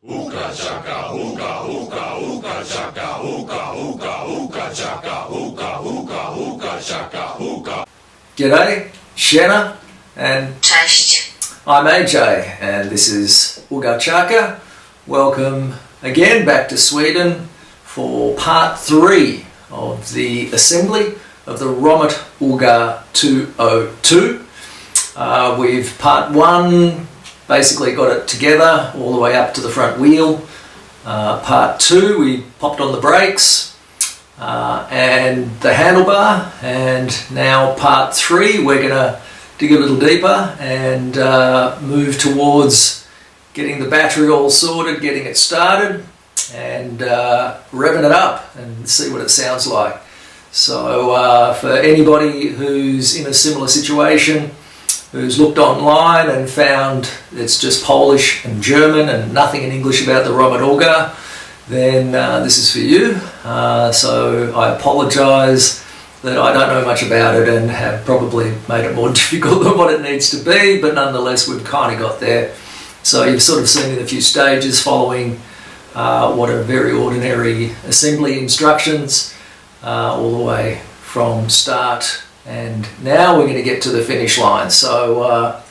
Ooga chaka, ooga, ooga, ooga chaka, ooga, ooga, ooga chaka, ooga, ooga, ooga chaka, ooga. G'day, Shanna, and Cześć. I'm AJ, and this is Uga Chaka. Welcome again back to Sweden for part 3 of the assembly of the Romet Ogar 202. We've part 1 basically got it together all the way up to the front wheel. Part 2 we popped on the brakes and the handlebar, and now part 3 we're going to dig a little deeper and move towards getting the battery all sorted, getting it started and revving it up and see what it sounds like. So for anybody who's in a similar situation, who's looked online and found it's just Polish and German and nothing in English about the Romet Ogar, then this is for you. So I apologise that I don't know much about it and have probably made it more difficult than what it needs to be, but nonetheless we've kind of got there. So you've sort of seen in a few stages following what are very ordinary assembly instructions all the way from start, and now we're going to get to the finish line. So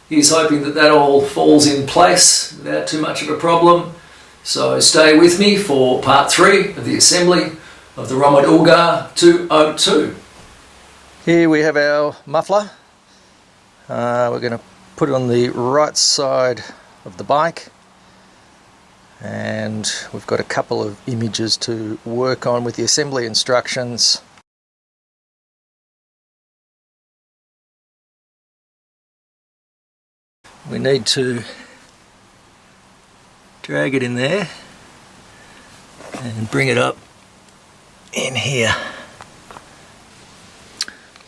here's hoping that that all falls in place without too much of a problem. So stay with me for part 3 of the assembly of the Romet Ogar 202. Here we have our muffler. We're going to put it on the right side of the bike, and we've got a couple of images to work on with the assembly instructions. We need to drag it in there and bring it up in here.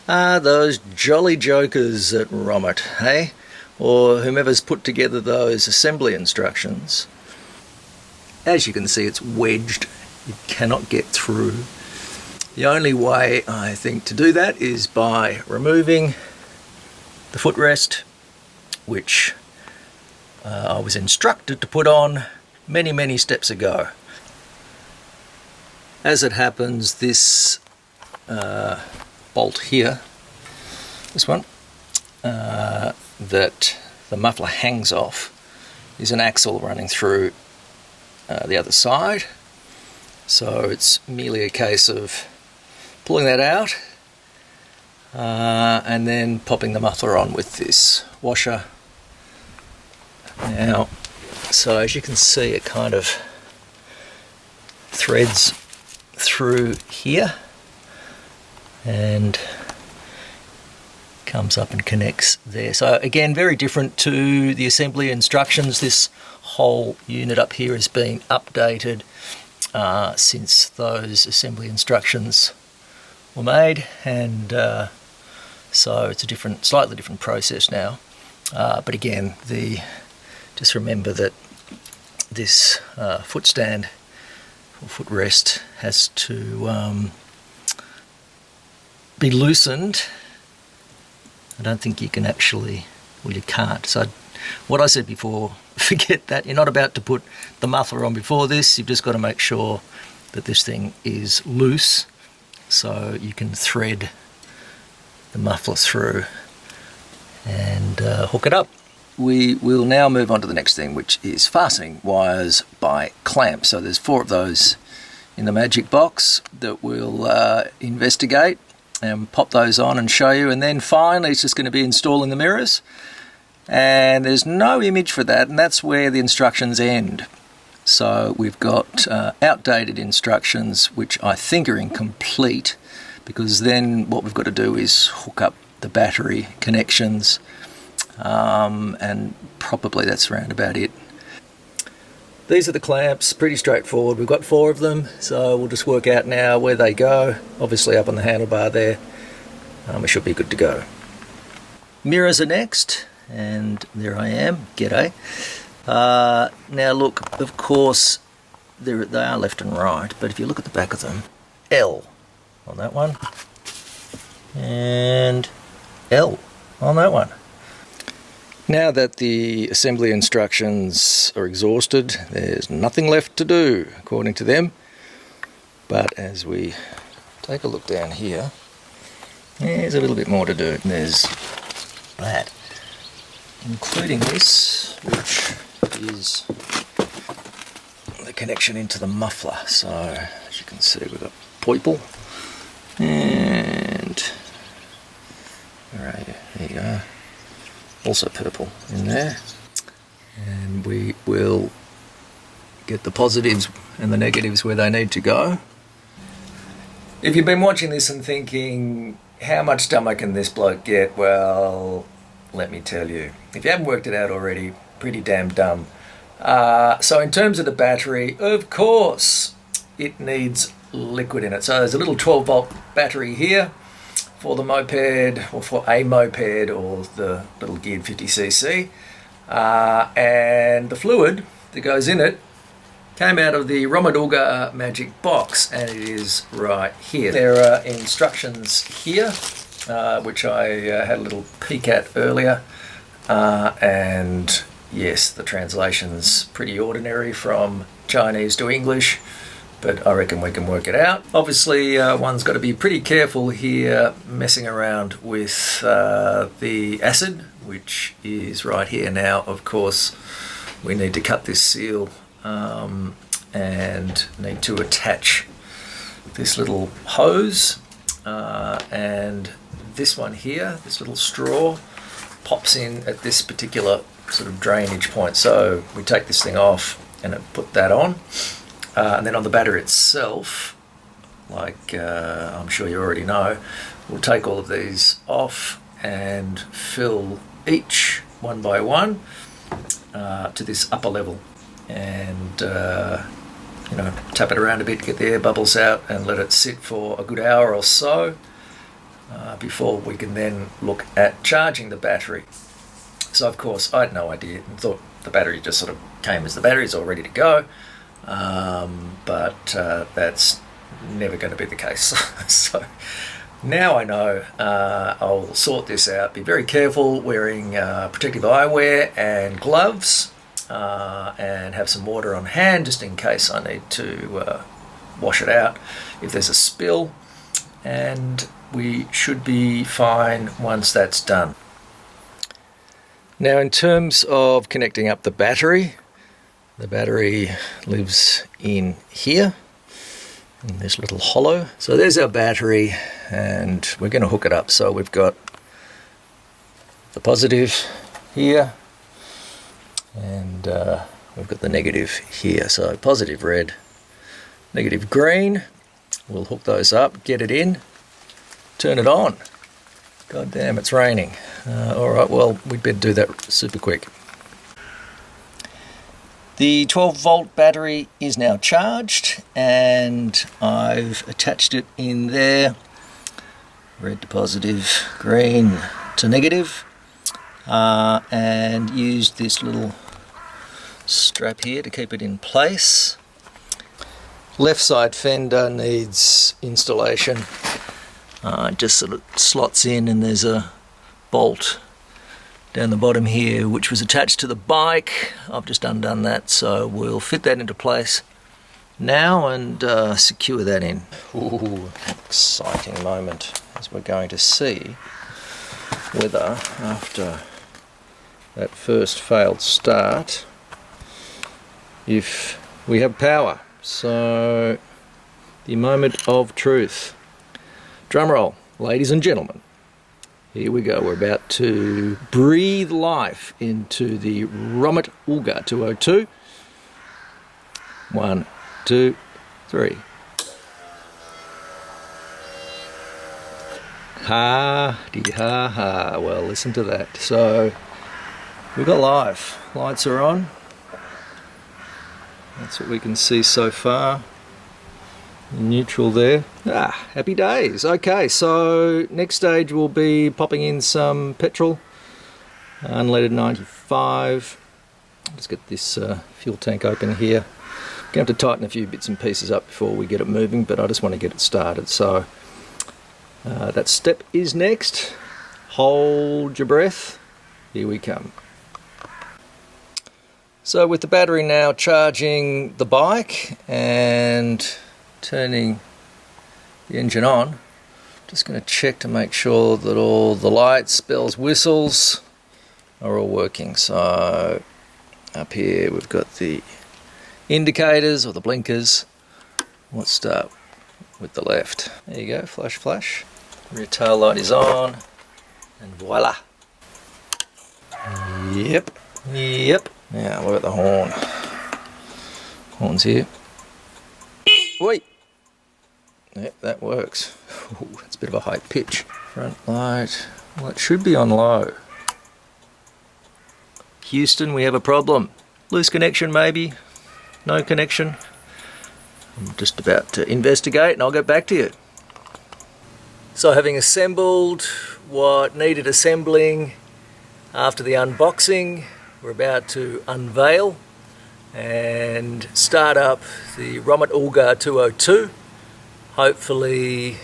Those jolly jokers at Romet, hey? Or whomever's put together those assembly instructions. As you can see, it's wedged. You cannot get through. The only way I think to do that is by removing the footrest, which I was instructed to put on many steps ago. As it happens, this bolt here, this one, that the muffler hangs off, is an axle running through the other side. So it's merely a case of pulling that out and then popping the muffler on with this washer. Now, so as you can see, it kind of threads through here and comes up and connects there. So again, very different to the assembly instructions. This whole unit up here has been updated since those assembly instructions were made, and so it's a slightly different process now. But again, just remember that this foot stand or footrest has to be loosened. I don't think you can actually, well, you can't. So what I said before, forget that. You're not about to put the muffler on before this. You've just got to make sure that this thing is loose so you can thread the muffler through and hook it up. We will now move on to the next thing, which is fastening wires by clamps. So there's 4 of those in the magic box that we'll investigate and pop those on and show you. And then finally it's just going to be installing the mirrors. And there's no image for that, and that's where the instructions end. So we've got outdated instructions, which I think are incomplete, because then what we've got to do is hook up the battery connections, and probably that's around about it. These are the clamps, pretty straightforward. We've got 4 of them, so we'll just work out now where they go. Obviously up on the handlebar there. We should be good to go. Mirrors are next, and there I am. G'day. Now look, of course they are left and right, but if you look at the back of them, L on that one and L on that one. Now that the assembly instructions are exhausted, there's nothing left to do, according to them. But as we take a look down here, there's a little bit more to do. There's that, including this, which is the connection into the muffler. So, as you can see, we've got purple, and where are you? There you go. Also purple in there, and we will get the positives and the negatives where they need to go. If you've been watching this and thinking, how much stomach can this bloke get? Well, let me tell you, if you haven't worked it out already, pretty damn dumb. So in terms of the battery, of course it needs liquid in it. So there's a little 12 volt battery here for the moped, or for a moped, or the little geared 50cc, and the fluid that goes in it came out of the Romet Ogar magic box, and it is right here. There are instructions here, which I had a little peek at earlier, and yes, the translation's pretty ordinary from Chinese to English, but I reckon we can work it out. Obviously, one's got to be pretty careful here messing around with the acid, which is right here now. Of course, we need to cut this seal and need to attach this little hose, and this one here, this little straw, pops in at this particular sort of drainage point. So we take this thing off and put that on. And then on the battery itself, like I'm sure you already know, we'll take all of these off and fill each one by one to this upper level, and tap it around a bit, get the air bubbles out, and let it sit for a good hour or so before we can then look at charging the battery. So of course I had no idea and thought the battery just sort of came as the battery's all ready to go. But that's never going to be the case. So now I know. I'll sort this out. Be very careful wearing protective eyewear and gloves, and have some water on hand just in case I need to wash it out if there's a spill, and we should be fine once that's done. Now, in terms of connecting up the battery lives in here, in this little hollow. So there's our battery, and we're going to hook it up. So we've got the positive here, and we've got the negative here. So positive red, negative green. We'll hook those up, get it in, turn it on. God damn, it's raining. All right, well, we'd better do that super quick. The 12 volt battery is now charged, and I've attached it in there. Red to positive, green to negative, and used this little strap here to keep it in place. Left side fender needs installation. It just sort of slots in, and there's a bolt down the bottom here which was attached to the bike. I've just undone that, so we'll fit that into place now and secure that in. Ooh, exciting moment, as we're going to see whether after that first failed start if we have power. So the moment of truth. Drum roll, ladies and gentlemen. Here we go. We're about to breathe life into the Romet Ogar 202. 1, 2, 3. Ha, dee ha ha. Well, listen to that. So we've got live. Lights are on. That's what we can see so far. Neutral there. Happy days. Okay, so next stage we'll be popping in some petrol, unleaded 95. Let's get this fuel tank open here. Going to have to tighten a few bits and pieces up before we get it moving, but I just want to get it started. So that step is next. Hold your breath. Here we come. So with the battery now charging the bike and turning the engine on, just going to check to make sure that all the lights, bells, whistles are all working. So up here we've got the indicators or the blinkers. Let's start with the left. There you go, flash, flash. Rear tail light is on, and voila. Yep. Now what about the horn? Horn's here. Wait. Yep, that works. Ooh, that's a bit of a high pitch. Front light. Well, it should be on low. Houston, we have a problem. Loose connection maybe. No connection. I'm just about to investigate and I'll get back to you. So having assembled what needed assembling after the unboxing, we're about to unveil and start up the Romet Ogar 202. Hopefully,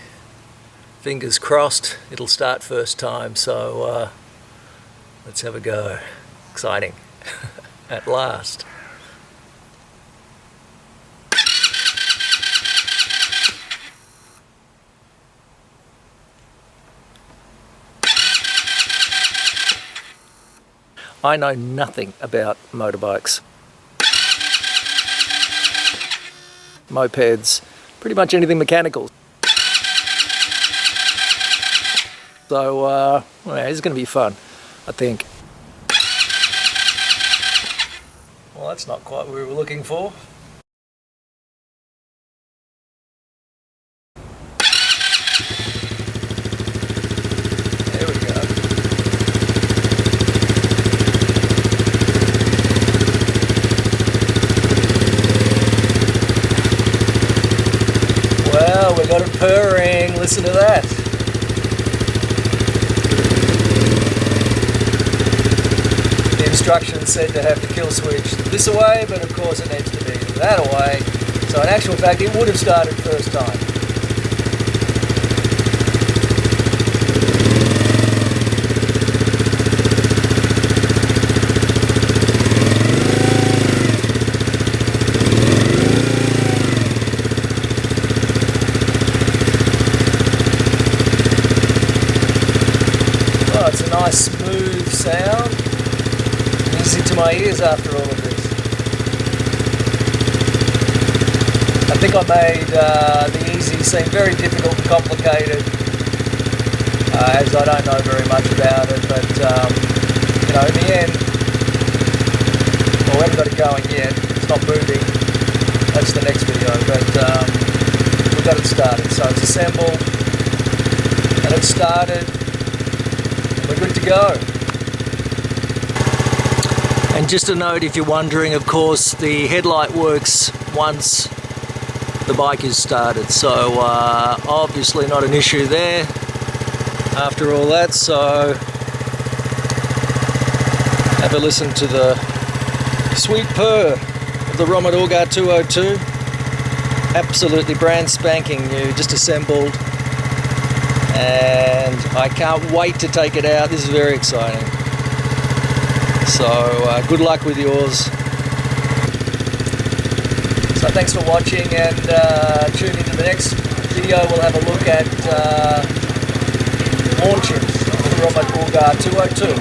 fingers crossed, it'll start first time, so let's have a go. Exciting. At last. I know nothing about motorbikes, mopeds, pretty much anything mechanical. So, well, it's going to be fun, I think. Well, that's not quite what we were looking for. There we go. Well, we got it purring, listen to that. The instructions said to have the kill switch this away, but of course it needs to be that away. So in actual fact, it would have started first time. Oh, it's a nice smooth sound. Music to my ears after all of this. I think I made the easy seem very difficult and complicated, as I don't know very much about it, but you know, in the end, well, we haven't got it going yet, it's not moving, that's the next video, but we've got it started, so it's assembled, and it's started, and we're good to go. And just a note, if you're wondering, of course, the headlight works once the bike is started, so obviously not an issue there after all that. So have a listen to the sweet purr of the Romet Ogar 202. Absolutely brand spanking new, just assembled, and I can't wait to take it out. This is very exciting. So good luck with yours. So thanks for watching, and tune into the next video. We'll have a look at launching the Romet Ogar 202.